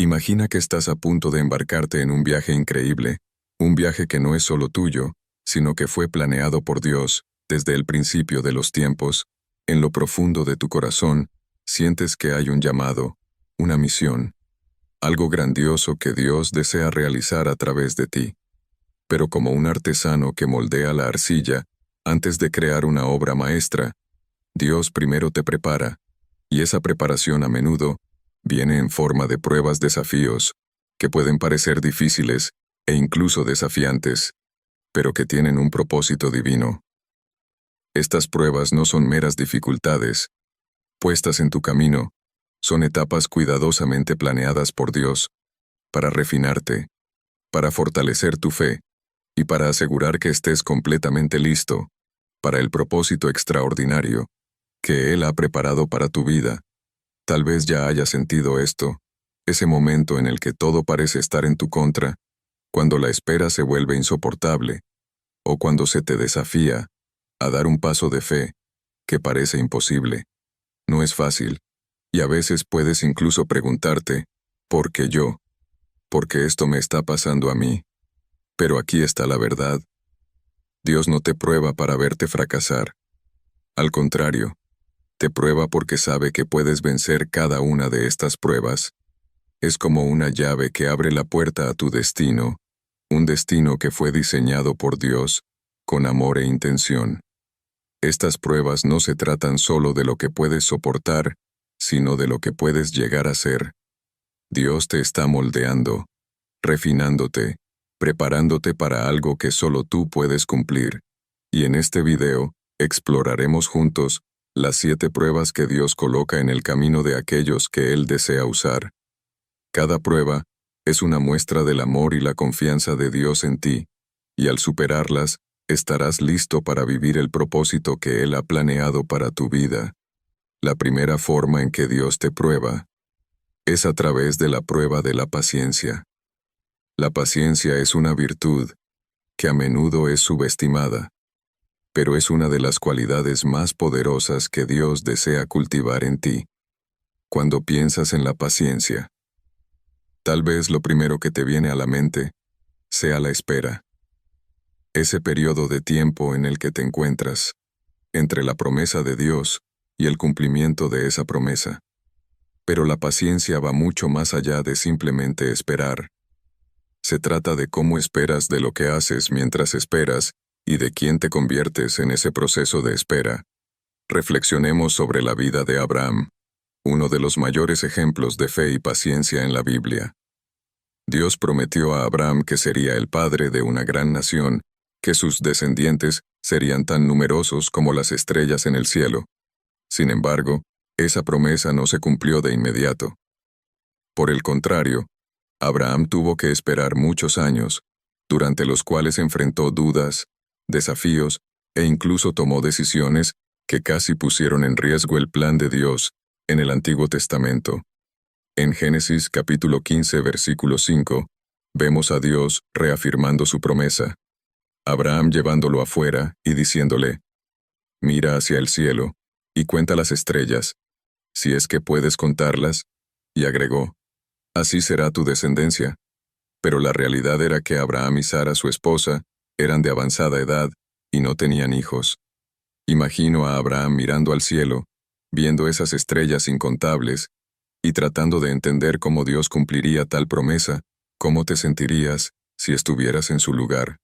Imagina que estás a punto de embarcarte en un viaje increíble, un viaje que no es solo tuyo, sino que fue planeado por Dios, desde el principio de los tiempos. En lo profundo de tu corazón, sientes que hay un llamado, una misión, algo grandioso que Dios desea realizar a través de ti. Pero como un artesano que moldea la arcilla, antes de crear una obra maestra, Dios primero te prepara, y esa preparación a menudo viene en forma de pruebas, desafíos, que pueden parecer difíciles e incluso desafiantes, pero que tienen un propósito divino. Estas pruebas no son meras dificultades puestas en tu camino, son etapas cuidadosamente planeadas por Dios, para refinarte, para fortalecer tu fe, y para asegurar que estés completamente listo para el propósito extraordinario que Él ha preparado para tu vida. Tal vez ya hayas sentido esto, ese momento en el que todo parece estar en tu contra, cuando la espera se vuelve insoportable, o cuando se te desafía a dar un paso de fe que parece imposible. No es fácil, y a veces puedes incluso preguntarte, ¿por qué yo? ¿Por qué esto me está pasando a mí? Pero aquí está la verdad. Dios no te prueba para verte fracasar. Al contrario, te prueba porque sabe que puedes vencer cada una de estas pruebas. Es como una llave que abre la puerta a tu destino, un destino que fue diseñado por Dios, con amor e intención. Estas pruebas no se tratan solo de lo que puedes soportar, sino de lo que puedes llegar a ser. Dios te está moldeando, refinándote, preparándote para algo que solo tú puedes cumplir. Y en este video, exploraremos juntos las 7 pruebas que Dios coloca en el camino de aquellos que Él desea usar. Cada prueba es una muestra del amor y la confianza de Dios en ti, y al superarlas, estarás listo para vivir el propósito que Él ha planeado para tu vida. La primera forma en que Dios te prueba es a través de la prueba de la paciencia. La paciencia es una virtud que a menudo es subestimada, pero es una de las cualidades más poderosas que Dios desea cultivar en ti. Cuando piensas en la paciencia, tal vez lo primero que te viene a la mente sea la espera. Ese periodo de tiempo en el que te encuentras, entre la promesa de Dios y el cumplimiento de esa promesa. Pero la paciencia va mucho más allá de simplemente esperar. Se trata de cómo esperas de lo que haces mientras esperas y de quién te conviertes en ese proceso de espera. Reflexionemos sobre la vida de Abraham, uno de los mayores ejemplos de fe y paciencia en la Biblia. Dios prometió a Abraham que sería el padre de una gran nación, que sus descendientes serían tan numerosos como las estrellas en el cielo. Sin embargo, esa promesa no se cumplió de inmediato. Por el contrario, Abraham tuvo que esperar muchos años, durante los cuales enfrentó dudas, desafíos e incluso tomó decisiones que casi pusieron en riesgo el plan de Dios en el Antiguo Testamento. En Génesis capítulo 15 versículo 5, vemos a Dios reafirmando su promesa. Abraham llevándolo afuera y diciéndole, «Mira hacia el cielo y cuenta las estrellas, si es que puedes contarlas», y agregó, «Así será tu descendencia». Pero la realidad era que Abraham y Sara, su esposa, eran de avanzada edad y no tenían hijos. Imagino a Abraham mirando al cielo, viendo esas estrellas incontables, y tratando de entender cómo Dios cumpliría tal promesa. ¿Cómo te sentirías si estuvieras en su lugar?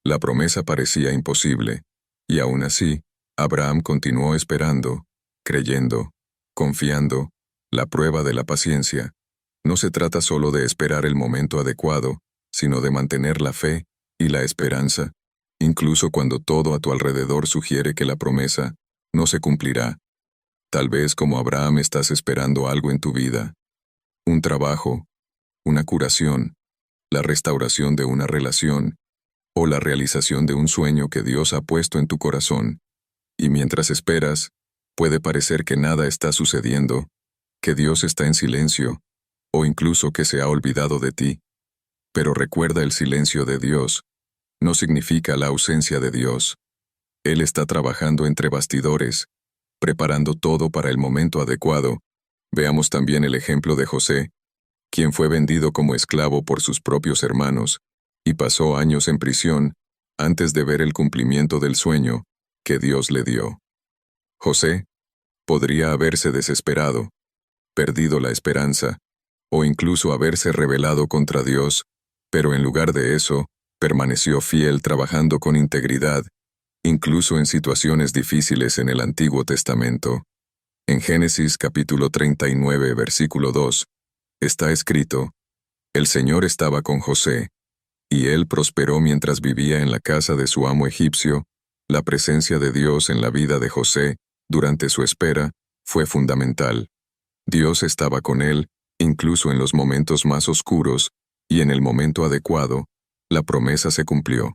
La promesa parecía imposible, y aún así, Abraham continuó esperando, creyendo, confiando. La prueba de la paciencia no se trata solo de esperar el momento adecuado, sino de mantener la fe y la esperanza, incluso cuando todo a tu alrededor sugiere que la promesa no se cumplirá. Tal vez como Abraham estás esperando algo en tu vida, un trabajo, una curación, la restauración de una relación, o la realización de un sueño que Dios ha puesto en tu corazón. Y mientras esperas, puede parecer que nada está sucediendo, que Dios está en silencio, o incluso que se ha olvidado de ti. Pero recuerda, el silencio de Dios no significa la ausencia de Dios. Él está trabajando entre bastidores, preparando todo para el momento adecuado. Veamos también el ejemplo de José, quien fue vendido como esclavo por sus propios hermanos, y pasó años en prisión antes de ver el cumplimiento del sueño que Dios le dio. José podría haberse desesperado, perdido la esperanza, o incluso haberse rebelado contra Dios, pero en lugar de eso, permaneció fiel trabajando con integridad, incluso en situaciones difíciles en el Antiguo Testamento. En Génesis capítulo 39, versículo 2, está escrito: El Señor estaba con José, y él prosperó mientras vivía en la casa de su amo egipcio. La presencia de Dios en la vida de José, durante su espera, fue fundamental. Dios estaba con él, incluso en los momentos más oscuros, y en el momento adecuado, la promesa se cumplió.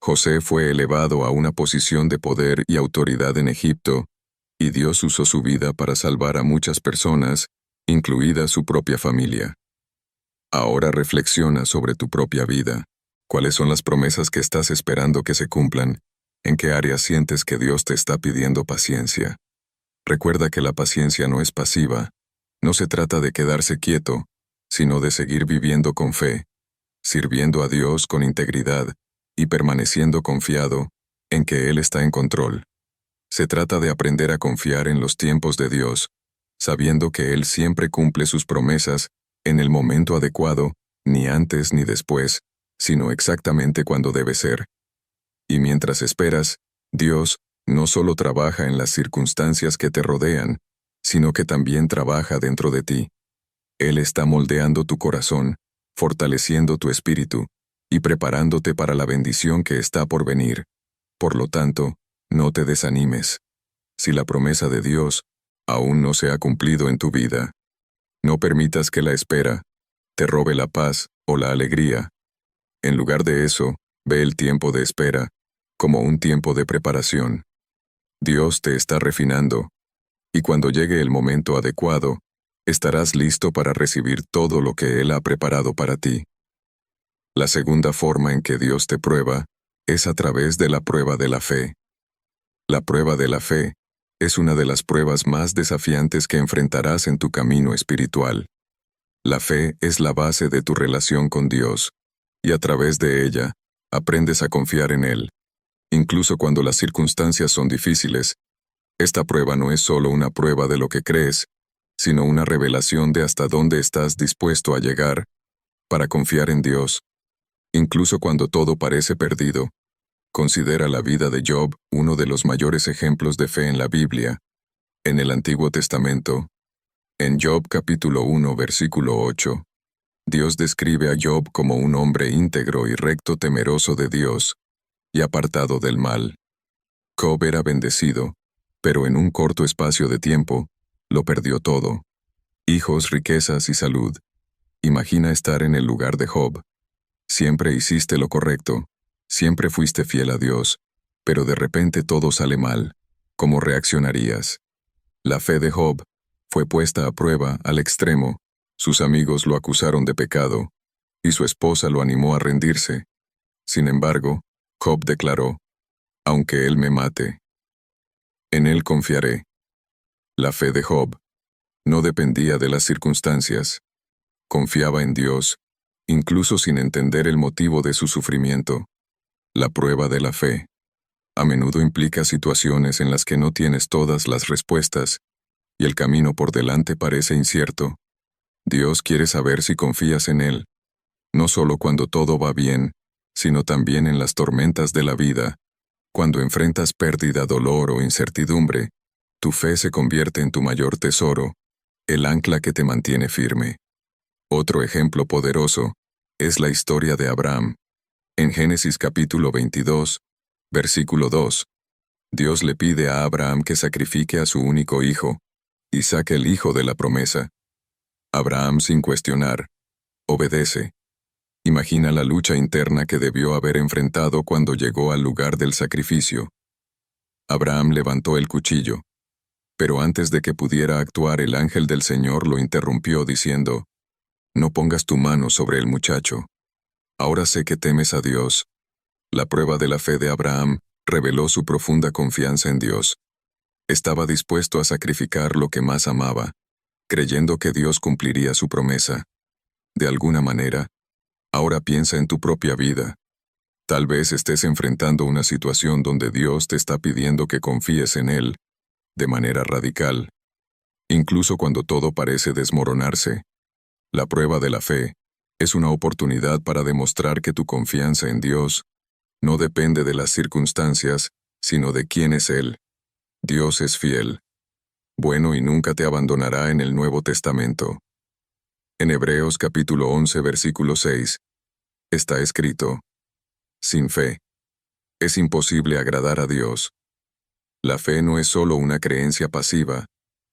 José fue elevado a una posición de poder y autoridad en Egipto, y Dios usó su vida para salvar a muchas personas, incluida su propia familia. Ahora reflexiona sobre tu propia vida. ¿Cuáles son las promesas que estás esperando que se cumplan? ¿En qué áreas sientes que Dios te está pidiendo paciencia? Recuerda que la paciencia no es pasiva. No se trata de quedarse quieto, sino de seguir viviendo con fe, sirviendo a Dios con integridad y permaneciendo confiado en que Él está en control. Se trata de aprender a confiar en los tiempos de Dios, sabiendo que Él siempre cumple sus promesas en el momento adecuado, ni antes ni después, sino exactamente cuando debe ser. Y mientras esperas, Dios no solo trabaja en las circunstancias que te rodean, sino que también trabaja dentro de ti. Él está moldeando tu corazón, fortaleciendo tu espíritu, y preparándote para la bendición que está por venir. Por lo tanto, no te desanimes. Si la promesa de Dios aún no se ha cumplido en tu vida, no permitas que la espera te robe la paz o la alegría. En lugar de eso, ve el tiempo de espera como un tiempo de preparación. Dios te está refinando, y cuando llegue el momento adecuado, estarás listo para recibir todo lo que Él ha preparado para ti. La segunda forma en que Dios te prueba es a través de la prueba de la fe. La prueba de la fe es una de las pruebas más desafiantes que enfrentarás en tu camino espiritual. La fe es la base de tu relación con Dios, y a través de ella, aprendes a confiar en Él. Incluso cuando las circunstancias son difíciles, esta prueba no es solo una prueba de lo que crees, sino una revelación de hasta dónde estás dispuesto a llegar para confiar en Dios. Incluso cuando todo parece perdido, considera la vida de Job uno de los mayores ejemplos de fe en la Biblia. En el Antiguo Testamento, en Job capítulo 1 versículo 8, Dios describe a Job como un hombre íntegro y recto, temeroso de Dios y apartado del mal. Job era bendecido, pero en un corto espacio de tiempo, lo perdió todo: hijos, riquezas y salud. Imagina estar en el lugar de Job. Siempre hiciste lo correcto, siempre fuiste fiel a Dios, pero de repente todo sale mal. ¿Cómo reaccionarías? La fe de Job fue puesta a prueba al extremo. Sus amigos lo acusaron de pecado, y su esposa lo animó a rendirse. Sin embargo, Job declaró: aunque Él me mate, en Él confiaré. La fe de Job no dependía de las circunstancias. Confiaba en Dios, incluso sin entender el motivo de su sufrimiento. La prueba de la fe a menudo implica situaciones en las que no tienes todas las respuestas, y el camino por delante parece incierto. Dios quiere saber si confías en Él, no solo cuando todo va bien, sino también en las tormentas de la vida. Cuando enfrentas pérdida, dolor o incertidumbre, tu fe se convierte en tu mayor tesoro, el ancla que te mantiene firme. Otro ejemplo poderoso es la historia de Abraham. En Génesis capítulo 22, versículo 2, Dios le pide a Abraham que sacrifique a su único hijo, Isaac, el hijo de la promesa. Abraham, sin cuestionar, obedece. Imagina la lucha interna que debió haber enfrentado cuando llegó al lugar del sacrificio. Abraham levantó el cuchillo, pero antes de que pudiera actuar, el ángel del Señor lo interrumpió diciendo: no pongas tu mano sobre el muchacho. Ahora sé que temes a Dios. La prueba de la fe de Abraham reveló su profunda confianza en Dios. Estaba dispuesto a sacrificar lo que más amaba, creyendo que Dios cumpliría su promesa. De alguna manera, ahora piensa en tu propia vida. Tal vez estés enfrentando una situación donde Dios te está pidiendo que confíes en Él, de manera radical. Incluso cuando todo parece desmoronarse, la prueba de la fe es una oportunidad para demostrar que tu confianza en Dios no depende de las circunstancias, sino de quién es Él. Dios es fiel, bueno y nunca te abandonará en el Nuevo Testamento. En Hebreos capítulo 11 versículo 6, está escrito: sin fe, es imposible agradar a Dios. La fe no es solo una creencia pasiva,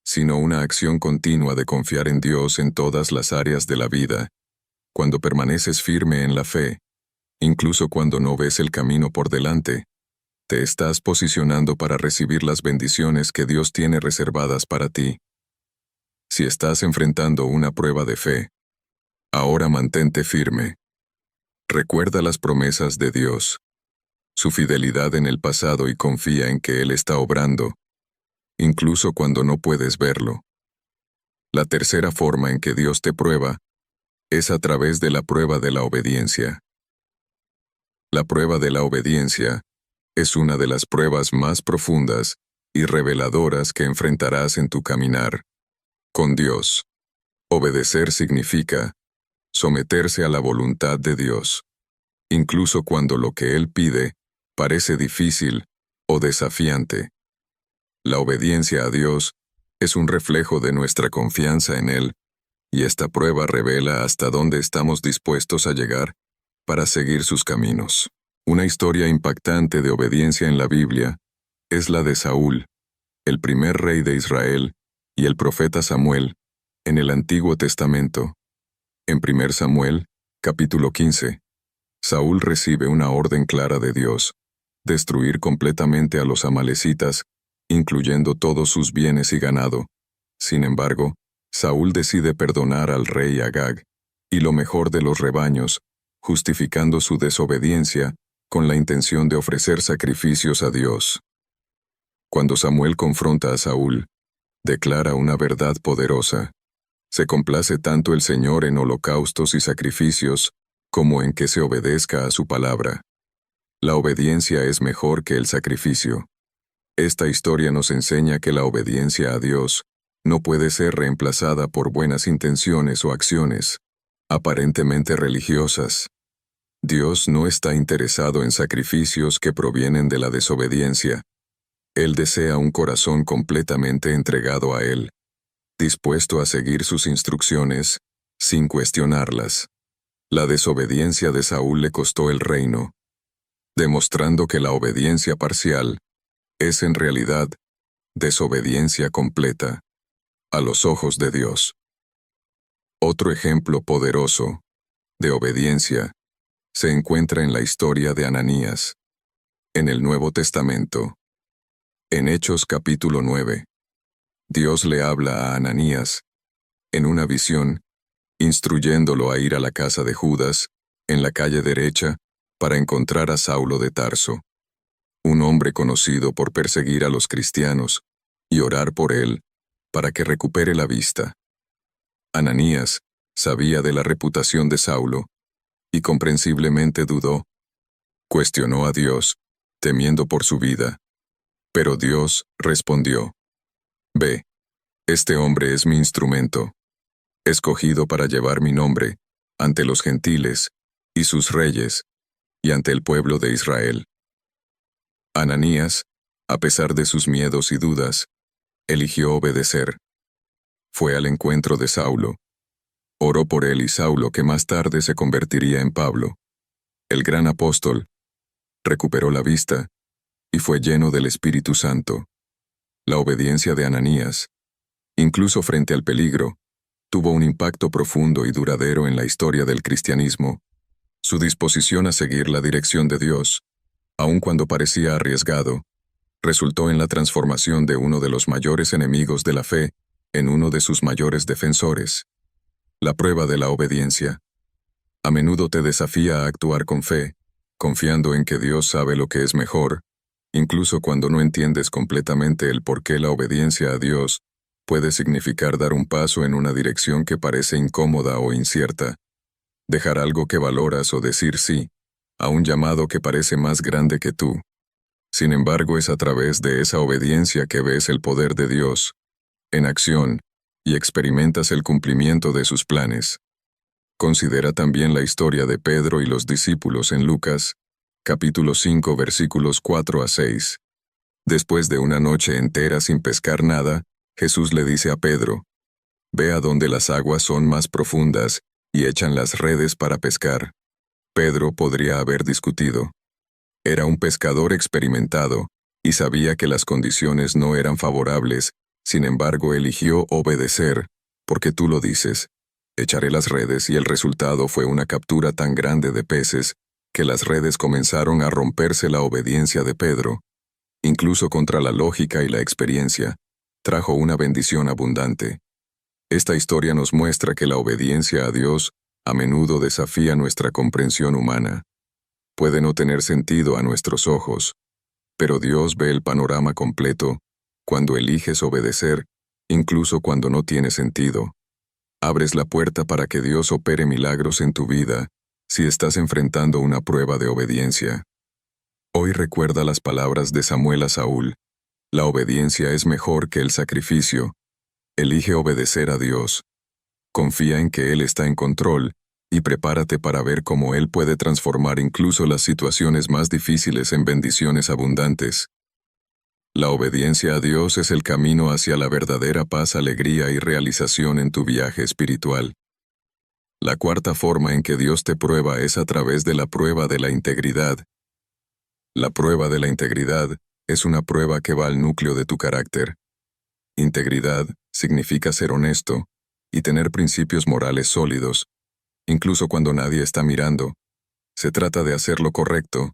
sino una acción continua de confiar en Dios en todas las áreas de la vida. Cuando permaneces firme en la fe, incluso cuando no ves el camino por delante, te estás posicionando para recibir las bendiciones que Dios tiene reservadas para ti. Si estás enfrentando una prueba de fe, ahora mantente firme. Recuerda las promesas de Dios, su fidelidad en el pasado y confía en que Él está obrando, incluso cuando no puedes verlo. La tercera forma en que Dios te prueba es a través de la prueba de la obediencia. La prueba de la obediencia es una de las pruebas más profundas y reveladoras que enfrentarás en tu caminar con Dios. Obedecer significa someterse a la voluntad de Dios, incluso cuando lo que Él pide parece difícil o desafiante. La obediencia a Dios es un reflejo de nuestra confianza en Él, y esta prueba revela hasta dónde estamos dispuestos a llegar para seguir sus caminos. Una historia impactante de obediencia en la Biblia es la de Saúl, el primer rey de Israel, y el profeta Samuel, en el Antiguo Testamento. En 1 Samuel, capítulo 15, Saúl recibe una orden clara de Dios: destruir completamente a los amalecitas, incluyendo todos sus bienes y ganado. Sin embargo, Saúl decide perdonar al rey Agag y lo mejor de los rebaños, justificando su desobediencia con la intención de ofrecer sacrificios a Dios. Cuando Samuel confronta a Saúl, declara una verdad poderosa: se complace tanto el Señor en holocaustos y sacrificios, como en que se obedezca a su palabra. La obediencia es mejor que el sacrificio. Esta historia nos enseña que la obediencia a Dios no puede ser reemplazada por buenas intenciones o acciones aparentemente religiosas. Dios no está interesado en sacrificios que provienen de la desobediencia. Él desea un corazón completamente entregado a Él, dispuesto a seguir sus instrucciones, sin cuestionarlas. La desobediencia de Saúl le costó el reino, demostrando que la obediencia parcial es en realidad desobediencia completa a los ojos de Dios. Otro ejemplo poderoso de obediencia se encuentra en la historia de Ananías, en el Nuevo Testamento. En Hechos capítulo 9, Dios le habla a Ananías, en una visión, instruyéndolo a ir a la casa de Judas, en la calle derecha, para encontrar a Saulo de Tarso, un hombre conocido por perseguir a los cristianos, y orar por él, para que recupere la vista. Ananías sabía de la reputación de Saulo, y comprensiblemente dudó. Cuestionó a Dios, temiendo por su vida. Pero Dios respondió: ve, este hombre es mi instrumento, escogido para llevar mi nombre ante los gentiles y sus reyes, y ante el pueblo de Israel. Ananías, a pesar de sus miedos y dudas, eligió obedecer. Fue al encuentro de Saulo. Oró por él y Saulo, que más tarde se convertiría en Pablo, el gran apóstol, recuperó la vista y fue lleno del Espíritu Santo. La obediencia de Ananías, incluso frente al peligro, tuvo un impacto profundo y duradero en la historia del cristianismo. Su disposición a seguir la dirección de Dios, aun cuando parecía arriesgado, resultó en la transformación de uno de los mayores enemigos de la fe en uno de sus mayores defensores. La prueba de la obediencia a menudo te desafía a actuar con fe, confiando en que Dios sabe lo que es mejor, incluso cuando no entiendes completamente el por qué la obediencia a Dios puede significar dar un paso en una dirección que parece incómoda o incierta. dejar algo que valoras o decir sí a un llamado que parece más grande que tú. Sin embargo, es a través de esa obediencia que ves el poder de Dios en acción y experimentas el cumplimiento de sus planes. Considera también la historia de Pedro y los discípulos en Lucas, capítulo 5, versículos 4 a 6. Después de una noche entera sin pescar nada, Jesús le dice a Pedro: «Ve a donde las aguas son más profundas y echan las redes para pescar». Pedro podría haber discutido. Era un pescador experimentado y sabía que las condiciones no eran favorables. Sin embargo, eligió obedecer, porque tú lo dices. Echaré las redes, y el resultado fue una captura tan grande de peces que las redes comenzaron a romperse. La obediencia de Pedro, incluso contra la lógica y la experiencia, trajo una bendición abundante. Esta historia nos muestra que la obediencia a Dios a menudo desafía nuestra comprensión humana. Puede no tener sentido a nuestros ojos, pero Dios ve el panorama completo cuando eliges obedecer, incluso cuando no tiene sentido. Abres la puerta para que Dios opere milagros en tu vida si estás enfrentando una prueba de obediencia. Hoy recuerda las palabras de Samuel a Saúl: la obediencia es mejor que el sacrificio. Elige obedecer a Dios. Confía en que Él está en control y prepárate para ver cómo Él puede transformar incluso las situaciones más difíciles en bendiciones abundantes. La obediencia a Dios es el camino hacia la verdadera paz, alegría y realización en tu viaje espiritual. La cuarta forma en que Dios te prueba es a través de la prueba de la integridad. La prueba de la integridad es una prueba que va al núcleo de tu carácter. Integridad significa ser honesto y tener principios morales sólidos, incluso cuando nadie está mirando. Se trata de hacer lo correcto,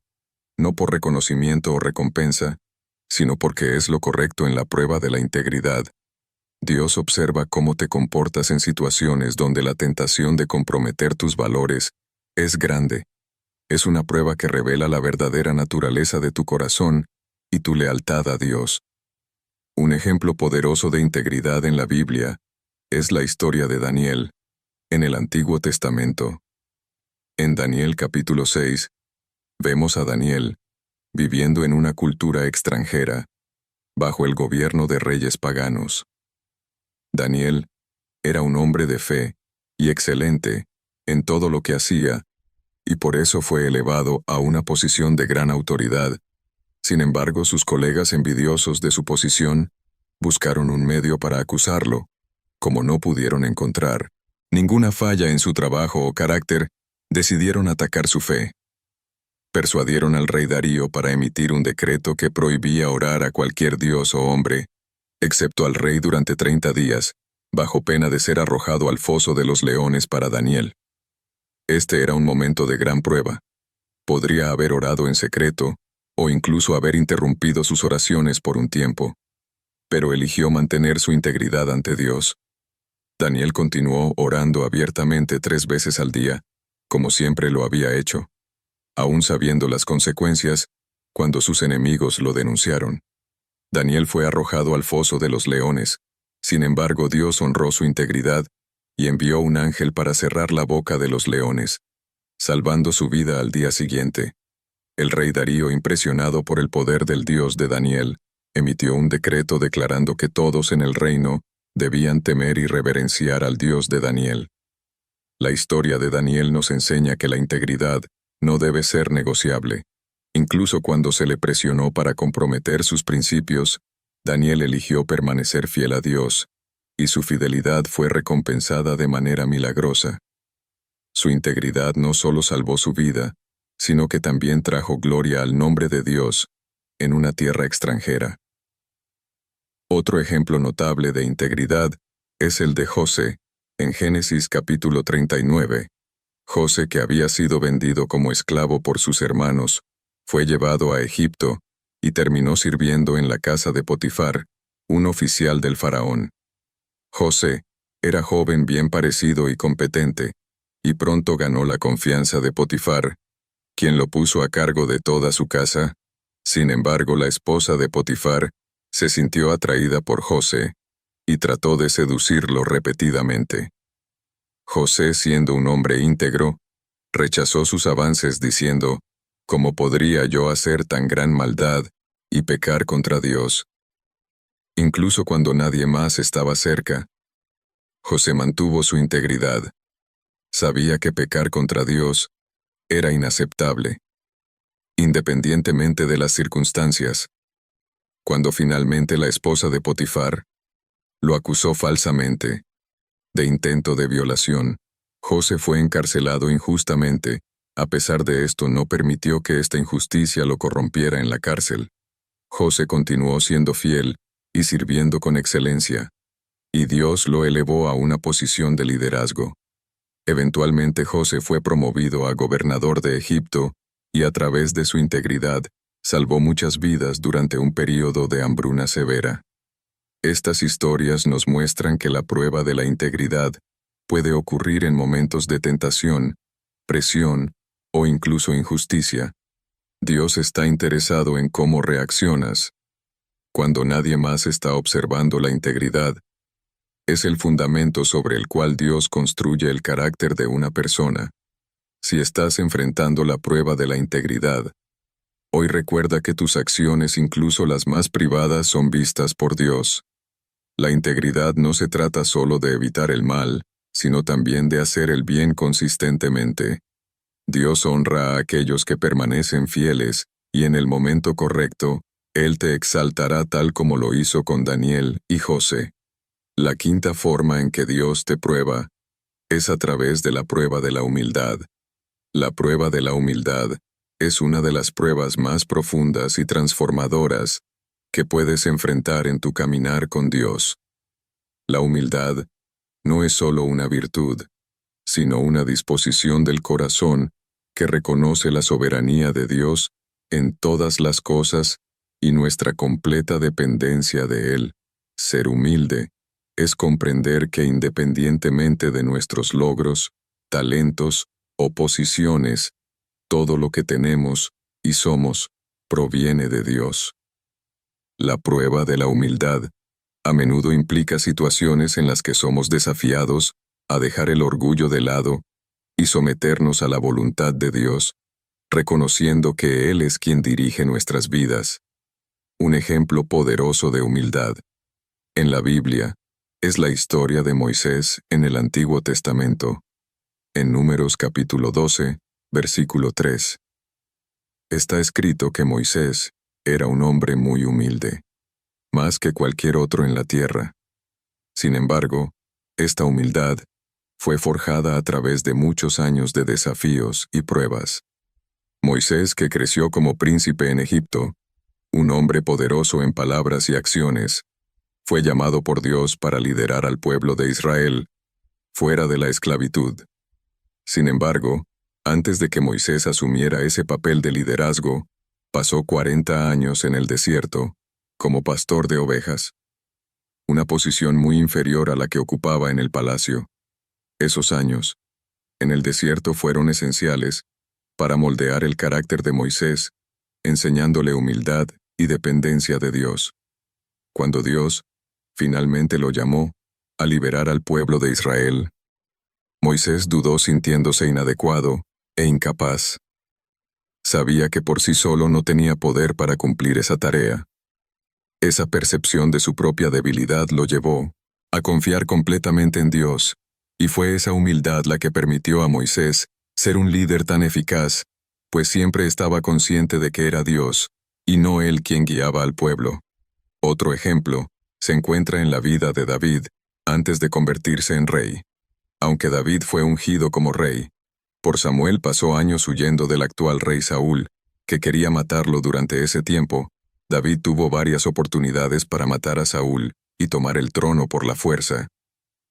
no por reconocimiento o recompensa, sino porque es lo correcto en la prueba de la integridad. Dios observa cómo te comportas en situaciones donde la tentación de comprometer tus valores es grande. Es una prueba que revela la verdadera naturaleza de tu corazón y tu lealtad a Dios. Un ejemplo poderoso de integridad en la Biblia es la historia de Daniel, en el Antiguo Testamento. En Daniel capítulo 6, vemos a Daniel viviendo en una cultura extranjera, bajo el gobierno de reyes paganos. Daniel era un hombre de fe y excelente en todo lo que hacía, y por eso fue elevado a una posición de gran autoridad. Sin embargo, sus colegas, envidiosos de su posición, buscaron un medio para acusarlo. Como no pudieron encontrar ninguna falla en su trabajo o carácter, decidieron atacar su fe. Persuadieron al rey Darío para emitir un decreto que prohibía orar a cualquier dios o hombre, excepto al rey, durante 30 días, bajo pena de ser arrojado al foso de los leones. Para Daniel, este era un momento de gran prueba. Podría haber orado en secreto, o incluso haber interrumpido sus oraciones por un tiempo, pero eligió mantener su integridad ante Dios. Daniel continuó orando abiertamente 3 veces al día, como siempre lo había hecho, aún sabiendo las consecuencias, cuando sus enemigos lo denunciaron. Daniel fue arrojado al foso de los leones. Sin embargo, Dios honró su integridad y envió un ángel para cerrar la boca de los leones, salvando su vida al día siguiente. El rey Darío, impresionado por el poder del Dios de Daniel, emitió un decreto declarando que todos en el reino debían temer y reverenciar al Dios de Daniel. La historia de Daniel nos enseña que la integridad no debe ser negociable. Incluso cuando se le presionó para comprometer sus principios, Daniel eligió permanecer fiel a Dios, y su fidelidad fue recompensada de manera milagrosa. Su integridad no solo salvó su vida, sino que también trajo gloria al nombre de Dios en una tierra extranjera. Otro ejemplo notable de integridad es el de José, en Génesis capítulo 39. José, que había sido vendido como esclavo por sus hermanos, fue llevado a Egipto y terminó sirviendo en la casa de Potifar, un oficial del faraón. José era joven, bien parecido y competente, y pronto ganó la confianza de Potifar, quien lo puso a cargo de toda su casa. Sin embargo, la esposa de Potifar se sintió atraída por José y trató de seducirlo repetidamente. José, siendo un hombre íntegro, Rechazó sus avances diciendo, ¿cómo podría yo hacer tan gran maldad y pecar contra Dios? Incluso cuando nadie más estaba cerca, José mantuvo su integridad. Sabía que pecar contra Dios era inaceptable, independientemente de las circunstancias. Cuando finalmente la esposa de Potifar lo acusó falsamente de intento de violación, José fue encarcelado injustamente. A pesar de esto, no permitió que esta injusticia lo corrompiera en la cárcel. José continuó siendo fiel y sirviendo con excelencia, y Dios lo elevó a una posición de liderazgo. Eventualmente José fue promovido a gobernador de Egipto, y a través de su integridad, salvó muchas vidas durante un período de hambruna severa. Estas historias nos muestran que la prueba de la integridad puede ocurrir en momentos de tentación, presión o incluso injusticia. Dios está interesado en cómo reaccionas. Cuando nadie más está observando la integridad, es el fundamento sobre el cual Dios construye el carácter de una persona. Si estás enfrentando la prueba de la integridad, hoy recuerda que tus acciones, incluso las más privadas, son vistas por Dios. La integridad no se trata solo de evitar el mal, sino también de hacer el bien consistentemente. Dios honra a aquellos que permanecen fieles, y en el momento correcto, Él te exaltará tal como lo hizo con Daniel y José. La quinta forma en que Dios te prueba es a través de la prueba de la humildad. La prueba de la humildad es una de las pruebas más profundas y transformadoras que puedes enfrentar en tu caminar con Dios. La humildad no es solo una virtud, sino una disposición del corazón que reconoce la soberanía de Dios en todas las cosas y nuestra completa dependencia de Él. Ser humilde es comprender que independientemente de nuestros logros, talentos o posiciones, todo lo que tenemos y somos proviene de Dios. La prueba de la humildad a menudo implica situaciones en las que somos desafiados a dejar el orgullo de lado y someternos a la voluntad de Dios, reconociendo que Él es quien dirige nuestras vidas. Un ejemplo poderoso de humildad en la Biblia es la historia de Moisés en el Antiguo Testamento. En Números capítulo 12, versículo 3. Está escrito que Moisés era un hombre muy humilde, más que cualquier otro en la tierra. Sin embargo, esta humildad fue forjada a través de muchos años de desafíos y pruebas. Moisés, que creció como príncipe en Egipto, un hombre poderoso en palabras y acciones, fue llamado por Dios para liderar al pueblo de Israel fuera de la esclavitud. Sin embargo, antes de que Moisés asumiera ese papel de liderazgo, pasó 40 años en el desierto, como pastor de ovejas, una posición muy inferior a la que ocupaba en el palacio. Esos años, en el desierto, fueron esenciales para moldear el carácter de Moisés, enseñándole humildad y dependencia de Dios. Cuando Dios finalmente lo llamó a liberar al pueblo de Israel, Moisés dudó, sintiéndose inadecuado e incapaz. Sabía que por sí solo no tenía poder para cumplir esa tarea. Esa percepción de su propia debilidad lo llevó a confiar completamente en Dios, y fue esa humildad la que permitió a Moisés ser un líder tan eficaz, pues siempre estaba consciente de que era Dios, y no él quien guiaba al pueblo. Otro ejemplo se encuentra en la vida de David, antes de convertirse en rey. Aunque David fue ungido como rey, por Samuel pasó años huyendo del actual rey Saúl, que quería matarlo. Durante ese tiempo, David tuvo varias oportunidades para matar a Saúl y tomar el trono por la fuerza,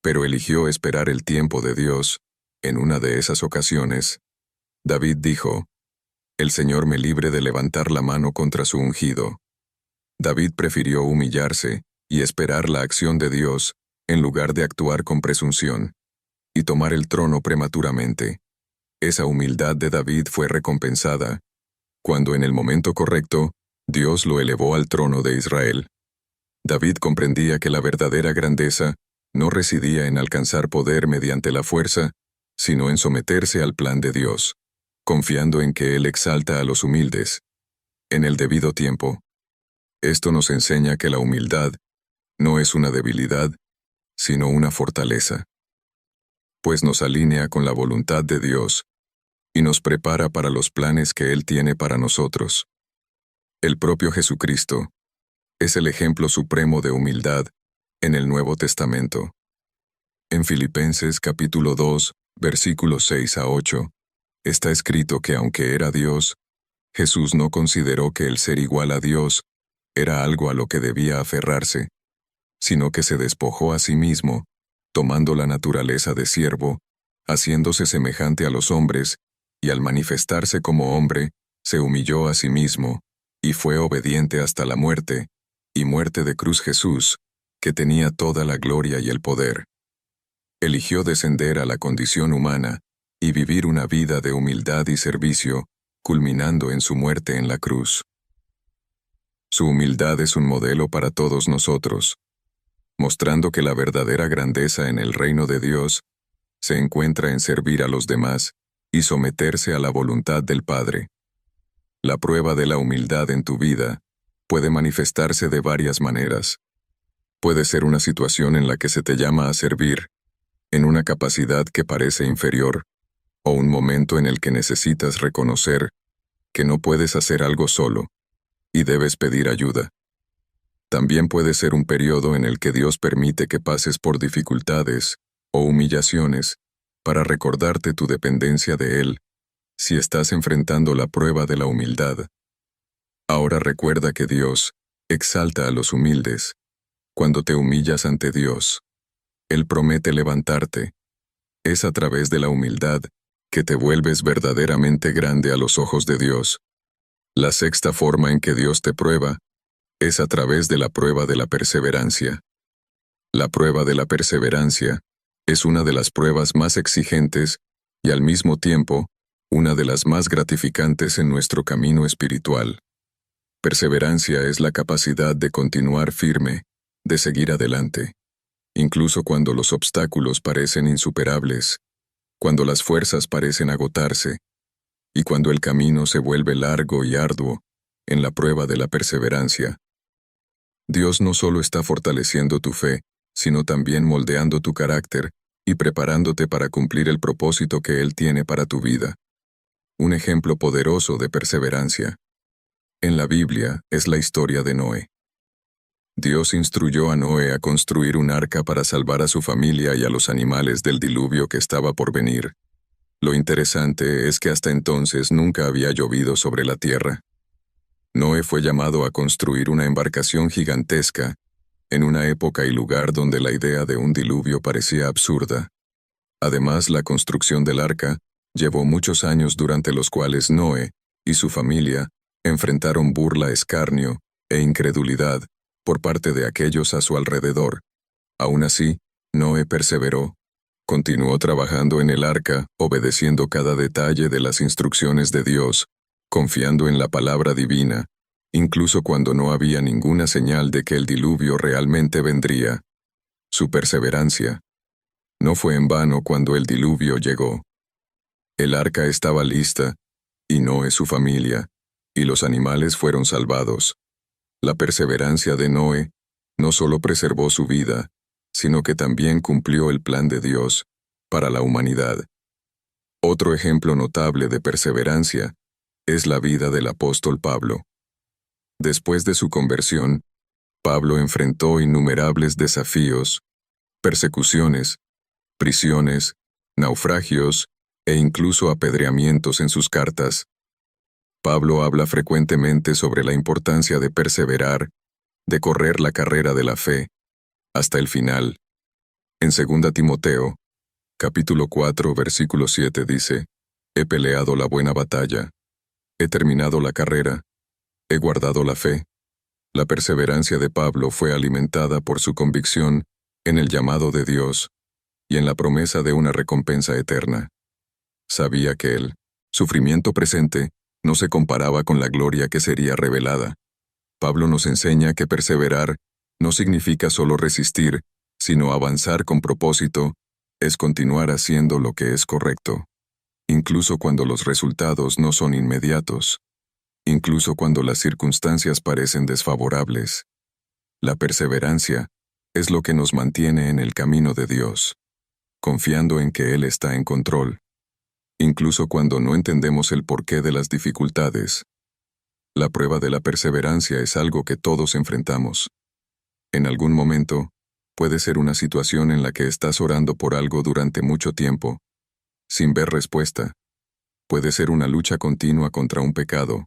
pero eligió esperar el tiempo de Dios. En una de esas ocasiones, David dijo, «El Señor me libre de levantar la mano contra su ungido». David prefirió humillarse y esperar la acción de Dios, en lugar de actuar con presunción y tomar el trono prematuramente. Esa humildad de David fue recompensada cuando, en el momento correcto, Dios lo elevó al trono de Israel. David comprendía que la verdadera grandeza no residía en alcanzar poder mediante la fuerza, sino en someterse al plan de Dios, confiando en que Él exalta a los humildes, en el debido tiempo. Esto nos enseña que la humildad no es una debilidad, sino una fortaleza, pues nos alinea con la voluntad de Dios y nos prepara para los planes que Él tiene para nosotros. El propio Jesucristo es el ejemplo supremo de humildad en el Nuevo Testamento. En Filipenses capítulo 2, versículos 6 a 8, está escrito que aunque era Dios, Jesús no consideró que el ser igual a Dios era algo a lo que debía aferrarse, sino que se despojó a sí mismo, tomando la naturaleza de siervo, haciéndose semejante a los hombres, y al manifestarse como hombre, se humilló a sí mismo, y fue obediente hasta la muerte, y muerte de cruz. Jesús, que tenía toda la gloria y el poder, eligió descender a la condición humana y vivir una vida de humildad y servicio, culminando en su muerte en la cruz. Su humildad es un modelo para todos nosotros, mostrando que la verdadera grandeza en el reino de Dios se encuentra en servir a los demás y someterse a la voluntad del Padre. La prueba de la humildad en tu vida puede manifestarse de varias maneras. Puede ser una situación en la que se te llama a servir, en una capacidad que parece inferior, o un momento en el que necesitas reconocer que no puedes hacer algo solo y debes pedir ayuda. También puede ser un periodo en el que Dios permite que pases por dificultades o humillaciones para recordarte tu dependencia de Él si estás enfrentando la prueba de la humildad. Ahora recuerda que Dios exalta a los humildes. Cuando te humillas ante Dios, Él promete levantarte. Es a través de la humildad que te vuelves verdaderamente grande a los ojos de Dios. La sexta forma en que Dios te prueba es a través de la prueba de la perseverancia. La prueba de la perseverancia es una de las pruebas más exigentes y al mismo tiempo una de las más gratificantes en nuestro camino espiritual. Perseverancia es la capacidad de continuar firme, de seguir adelante, incluso cuando los obstáculos parecen insuperables, cuando las fuerzas parecen agotarse, y cuando el camino se vuelve largo y arduo. En la prueba de la perseverancia, Dios no solo está fortaleciendo tu fe, sino también moldeando tu carácter y preparándote para cumplir el propósito que Él tiene para tu vida. Un ejemplo poderoso de perseverancia en la Biblia es la historia de Noé. Dios instruyó a Noé a construir un arca para salvar a su familia y a los animales del diluvio que estaba por venir. Lo interesante es que hasta entonces nunca había llovido sobre la tierra. Noé fue llamado a construir una embarcación gigantesca, en una época y lugar donde la idea de un diluvio parecía absurda. Además, la construcción del arca llevó muchos años durante los cuales Noé y su familia enfrentaron burla, escarnio e incredulidad por parte de aquellos a su alrededor. Aún así, Noé perseveró. Continuó trabajando en el arca, obedeciendo cada detalle de las instrucciones de Dios, confiando en la palabra divina, incluso cuando no había ninguna señal de que el diluvio realmente vendría. Su perseverancia no fue en vano cuando el diluvio llegó. El arca estaba lista, y Noé, su familia, y los animales fueron salvados. La perseverancia de Noé no solo preservó su vida, sino que también cumplió el plan de Dios para la humanidad. Otro ejemplo notable de perseverancia es la vida del apóstol Pablo. Después de su conversión, Pablo enfrentó innumerables desafíos, persecuciones, prisiones, naufragios e incluso apedreamientos en sus cartas. Pablo habla frecuentemente sobre la importancia de perseverar, de correr la carrera de la fe, hasta el final. En 2 Timoteo, capítulo 4, versículo 7 dice: «He peleado la buena batalla, he terminado la carrera, he guardado la fe». La perseverancia de Pablo fue alimentada por su convicción en el llamado de Dios y en la promesa de una recompensa eterna. Sabía que el sufrimiento presente no se comparaba con la gloria que sería revelada. Pablo nos enseña que perseverar no significa solo resistir, sino avanzar con propósito es continuar haciendo lo que es correcto, incluso cuando los resultados no son inmediatos, incluso cuando las circunstancias parecen desfavorables. La perseverancia es lo que nos mantiene en el camino de Dios, confiando en que Él está en control, incluso cuando no entendemos el porqué de las dificultades. La prueba de la perseverancia es algo que todos enfrentamos. En algún momento, puede ser una situación en la que estás orando por algo durante mucho tiempo, sin ver respuesta. Puede ser una lucha continua contra un pecado,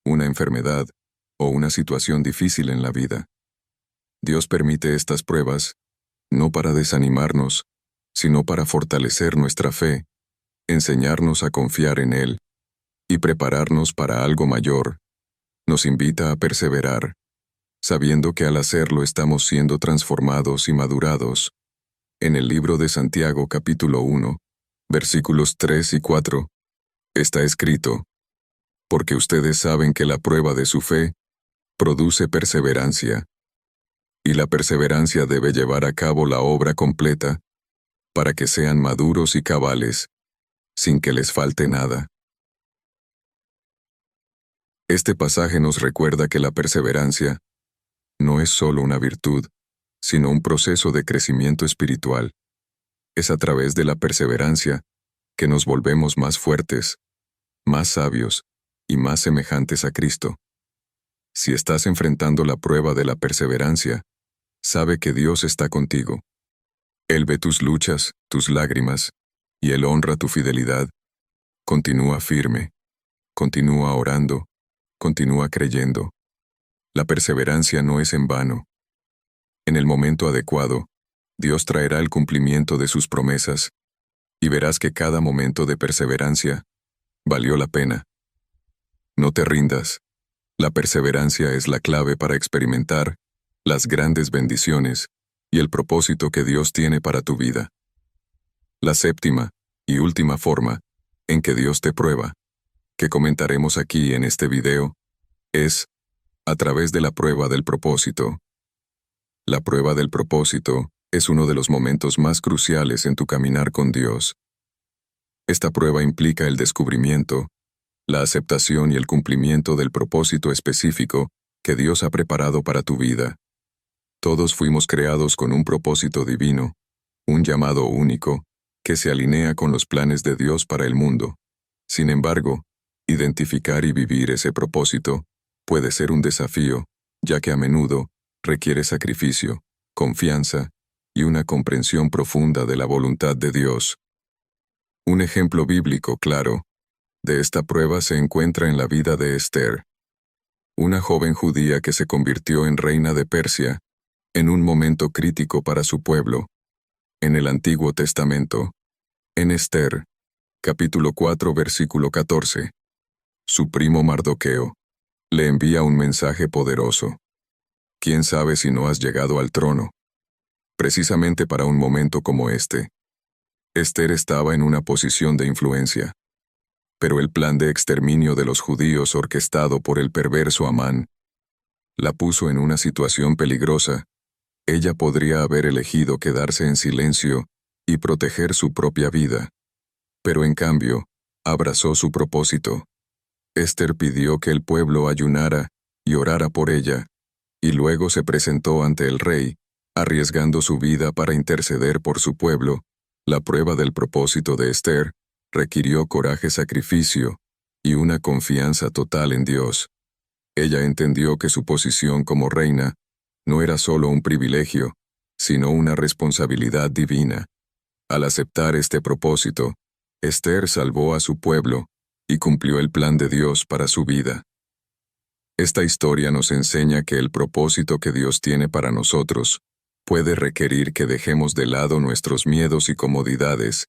una enfermedad o una situación difícil en la vida. Dios permite estas pruebas, no para desanimarnos, sino para fortalecer nuestra fe, enseñarnos a confiar en Él y prepararnos para algo mayor. Nos invita a perseverar, sabiendo que al hacerlo estamos siendo transformados y madurados. En el libro de Santiago capítulo 1, versículos 3 y 4, está escrito: porque ustedes saben que la prueba de su fe produce perseverancia, y la perseverancia debe llevar a cabo la obra completa, para que sean maduros y cabales, sin que les falte nada. Este pasaje nos recuerda que la perseverancia no es solo una virtud, sino un proceso de crecimiento espiritual. Es a través de la perseverancia que nos volvemos más fuertes, más sabios y más semejantes a Cristo. Si estás enfrentando la prueba de la perseverancia, sabe que Dios está contigo. Él ve tus luchas, tus lágrimas, y Él honra tu fidelidad. Continúa firme, continúa orando, continúa creyendo. La perseverancia no es en vano. En el momento adecuado, Dios traerá el cumplimiento de sus promesas, y verás que cada momento de perseverancia valió la pena. No te rindas. La perseverancia es la clave para experimentar las grandes bendiciones y el propósito que Dios tiene para tu vida. La séptima y última forma en que Dios te prueba, que comentaremos aquí en este video, es a través de la prueba del propósito. La prueba del propósito es uno de los momentos más cruciales en tu caminar con Dios. Esta prueba implica el descubrimiento, la aceptación y el cumplimiento del propósito específico que Dios ha preparado para tu vida. Todos fuimos creados con un propósito divino, un llamado único, que se alinea con los planes de Dios para el mundo. Sin embargo, identificar y vivir ese propósito puede ser un desafío, ya que a menudo requiere sacrificio, confianza y una comprensión profunda de la voluntad de Dios. Un ejemplo bíblico claro de esta prueba se encuentra en la vida de Esther, una joven judía que se convirtió en reina de Persia en un momento crítico para su pueblo. En el Antiguo Testamento, en Esther, capítulo 4, versículo 14, su primo Mardoqueo le envía un mensaje poderoso. ¿Quién sabe si no has llegado al trono? Precisamente para un momento como este. Esther estaba en una posición de influencia. Pero el plan de exterminio de los judíos orquestado por el perverso Amán la puso en una situación peligrosa. Ella podría haber elegido quedarse en silencio y proteger su propia vida. Pero en cambio, abrazó su propósito. Esther pidió que el pueblo ayunara y orara por ella, y luego se presentó ante el rey, arriesgando su vida para interceder por su pueblo. La prueba del propósito de Esther requirió coraje, sacrificio y una confianza total en Dios. Ella entendió que su posición como reina no era solo un privilegio, sino una responsabilidad divina. Al aceptar este propósito, Esther salvó a su pueblo y cumplió el plan de Dios para su vida. Esta historia nos enseña que el propósito que Dios tiene para nosotros puede requerir que dejemos de lado nuestros miedos y comodidades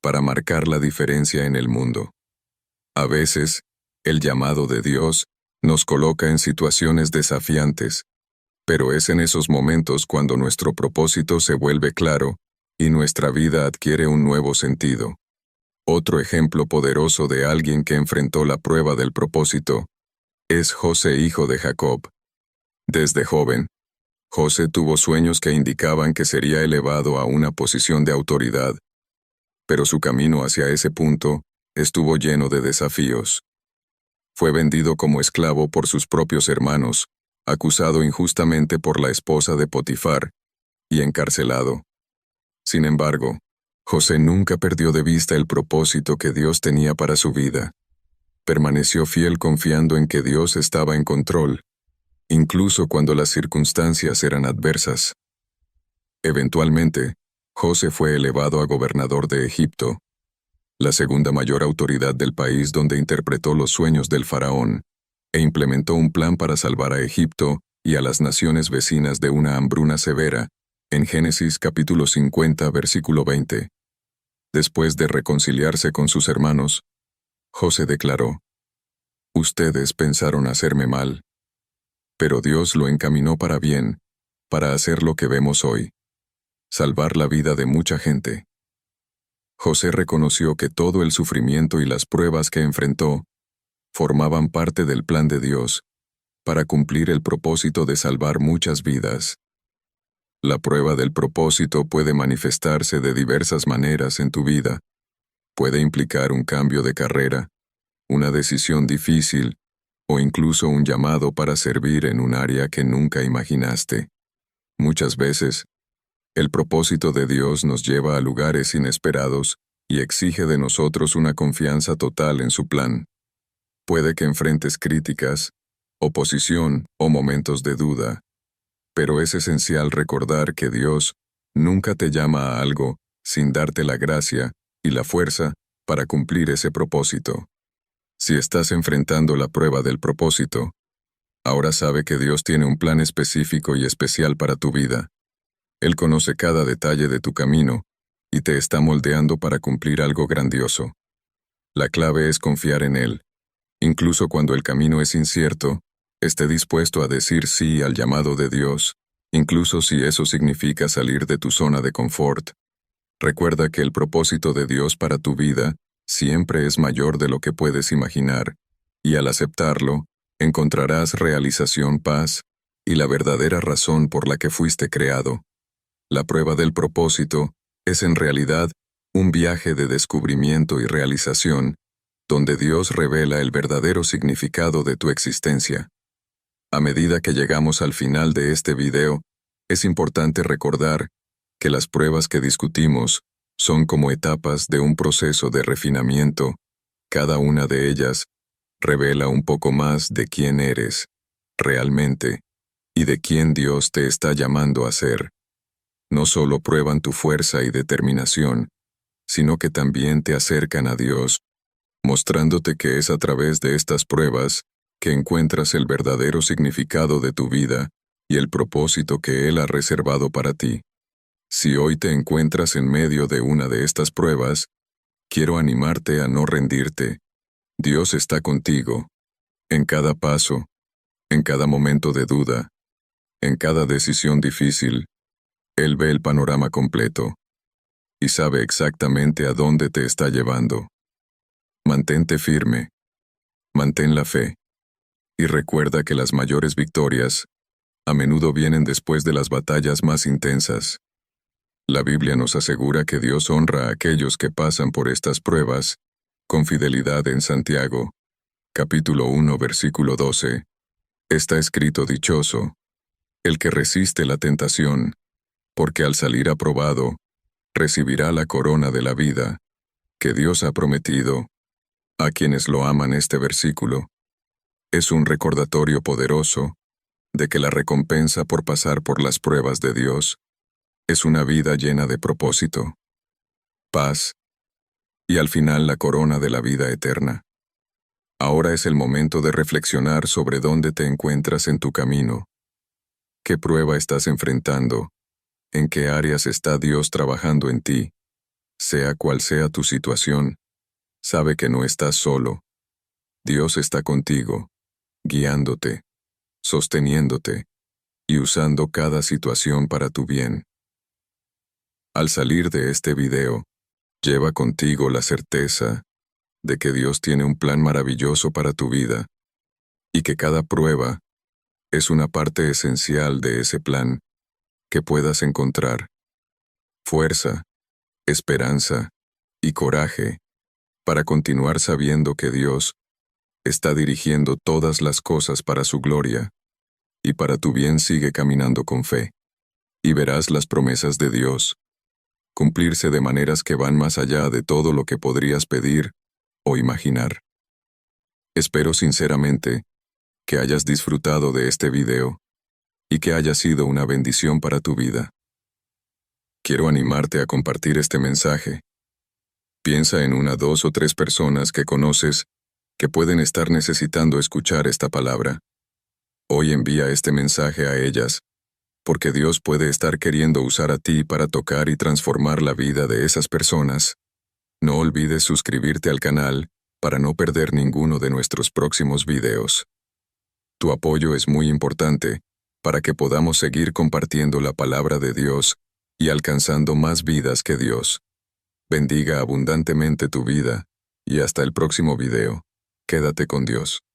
para marcar la diferencia en el mundo. A veces, el llamado de Dios nos coloca en situaciones desafiantes, pero es en esos momentos cuando nuestro propósito se vuelve claro y nuestra vida adquiere un nuevo sentido. Otro ejemplo poderoso de alguien que enfrentó la prueba del propósito es José, hijo de Jacob. Desde joven, José tuvo sueños que indicaban que sería elevado a una posición de autoridad. Pero su camino hacia ese punto estuvo lleno de desafíos. Fue vendido como esclavo por sus propios hermanos, acusado injustamente por la esposa de Potifar, y encarcelado. Sin embargo, José nunca perdió de vista el propósito que Dios tenía para su vida. Permaneció fiel confiando en que Dios estaba en control, incluso cuando las circunstancias eran adversas. Eventualmente, José fue elevado a gobernador de Egipto, la segunda mayor autoridad del país, donde interpretó los sueños del faraón, e implementó un plan para salvar a Egipto y a las naciones vecinas de una hambruna severa, en Génesis capítulo 50, versículo 20. Después de reconciliarse con sus hermanos, José declaró: «Ustedes pensaron hacerme mal, pero Dios lo encaminó para bien, para hacer lo que vemos hoy: salvar la vida de mucha gente». José reconoció que todo el sufrimiento y las pruebas que enfrentó formaban parte del plan de Dios para cumplir el propósito de salvar muchas vidas. La prueba del propósito puede manifestarse de diversas maneras en tu vida. Puede implicar un cambio de carrera, una decisión difícil, o incluso un llamado para servir en un área que nunca imaginaste. Muchas veces, el propósito de Dios nos lleva a lugares inesperados y exige de nosotros una confianza total en su plan. Puede que enfrentes críticas, oposición o momentos de duda, pero es esencial recordar que Dios nunca te llama a algo sin darte la gracia y la fuerza para cumplir ese propósito. Si estás enfrentando la prueba del propósito, ahora sabe que Dios tiene un plan específico y especial para tu vida. Él conoce cada detalle de tu camino y te está moldeando para cumplir algo grandioso. La clave es confiar en Él. Incluso cuando el camino es incierto, esté dispuesto a decir sí al llamado de Dios, incluso si eso significa salir de tu zona de confort. Recuerda que el propósito de Dios para tu vida siempre es mayor de lo que puedes imaginar, y al aceptarlo, encontrarás realización, paz y la verdadera razón por la que fuiste creado. La prueba del propósito es en realidad un viaje de descubrimiento y realización, donde Dios revela el verdadero significado de tu existencia. A medida que llegamos al final de este video, es importante recordar que las pruebas que discutimos son como etapas de un proceso de refinamiento. Cada una de ellas revela un poco más de quién eres realmente y de quién Dios te está llamando a ser. No solo prueban tu fuerza y determinación, sino que también te acercan a Dios, mostrándote que es a través de estas pruebas que encuentras el verdadero significado de tu vida y el propósito que Él ha reservado para ti. Si hoy te encuentras en medio de una de estas pruebas, quiero animarte a no rendirte. Dios está contigo, en cada paso, en cada momento de duda, en cada decisión difícil. Él ve el panorama completo y sabe exactamente a dónde te está llevando. Mantente firme, mantén la fe, y recuerda que las mayores victorias a menudo vienen después de las batallas más intensas. La Biblia nos asegura que Dios honra a aquellos que pasan por estas pruebas con fidelidad. En Santiago, capítulo 1, versículo 12, está escrito: dichoso el que resiste la tentación, porque al salir aprobado, recibirá la corona de la vida que Dios ha prometido a quienes lo aman. Este versículo es un recordatorio poderoso de que la recompensa por pasar por las pruebas de Dios es una vida llena de propósito, paz y al final la corona de la vida eterna. Ahora es el momento de reflexionar sobre dónde te encuentras en tu camino. ¿Qué prueba estás enfrentando? ¿En qué áreas está Dios trabajando en ti? Sea cual sea tu situación, sabe que no estás solo. Dios está contigo, guiándote, sosteniéndote y usando cada situación para tu bien. Al salir de este video, lleva contigo la certeza de que Dios tiene un plan maravilloso para tu vida y que cada prueba es una parte esencial de ese plan que puedas encontrar fuerza, esperanza y coraje para continuar sabiendo que Dios está dirigiendo todas las cosas para su gloria, y para tu bien sigue caminando con fe, y verás las promesas de Dios cumplirse de maneras que van más allá de todo lo que podrías pedir o imaginar. Espero sinceramente que hayas disfrutado de este video y que haya sido una bendición para tu vida. Quiero animarte a compartir este mensaje. Piensa en 1, 2 o 3 personas que conoces que pueden estar necesitando escuchar esta palabra. Hoy envía este mensaje a ellas, porque Dios puede estar queriendo usar a ti para tocar y transformar la vida de esas personas. No olvides suscribirte al canal para no perder ninguno de nuestros próximos videos. Tu apoyo es muy importante para que podamos seguir compartiendo la palabra de Dios y alcanzando más vidas que Dios. Bendiga abundantemente tu vida, y hasta el próximo video. Quédate con Dios.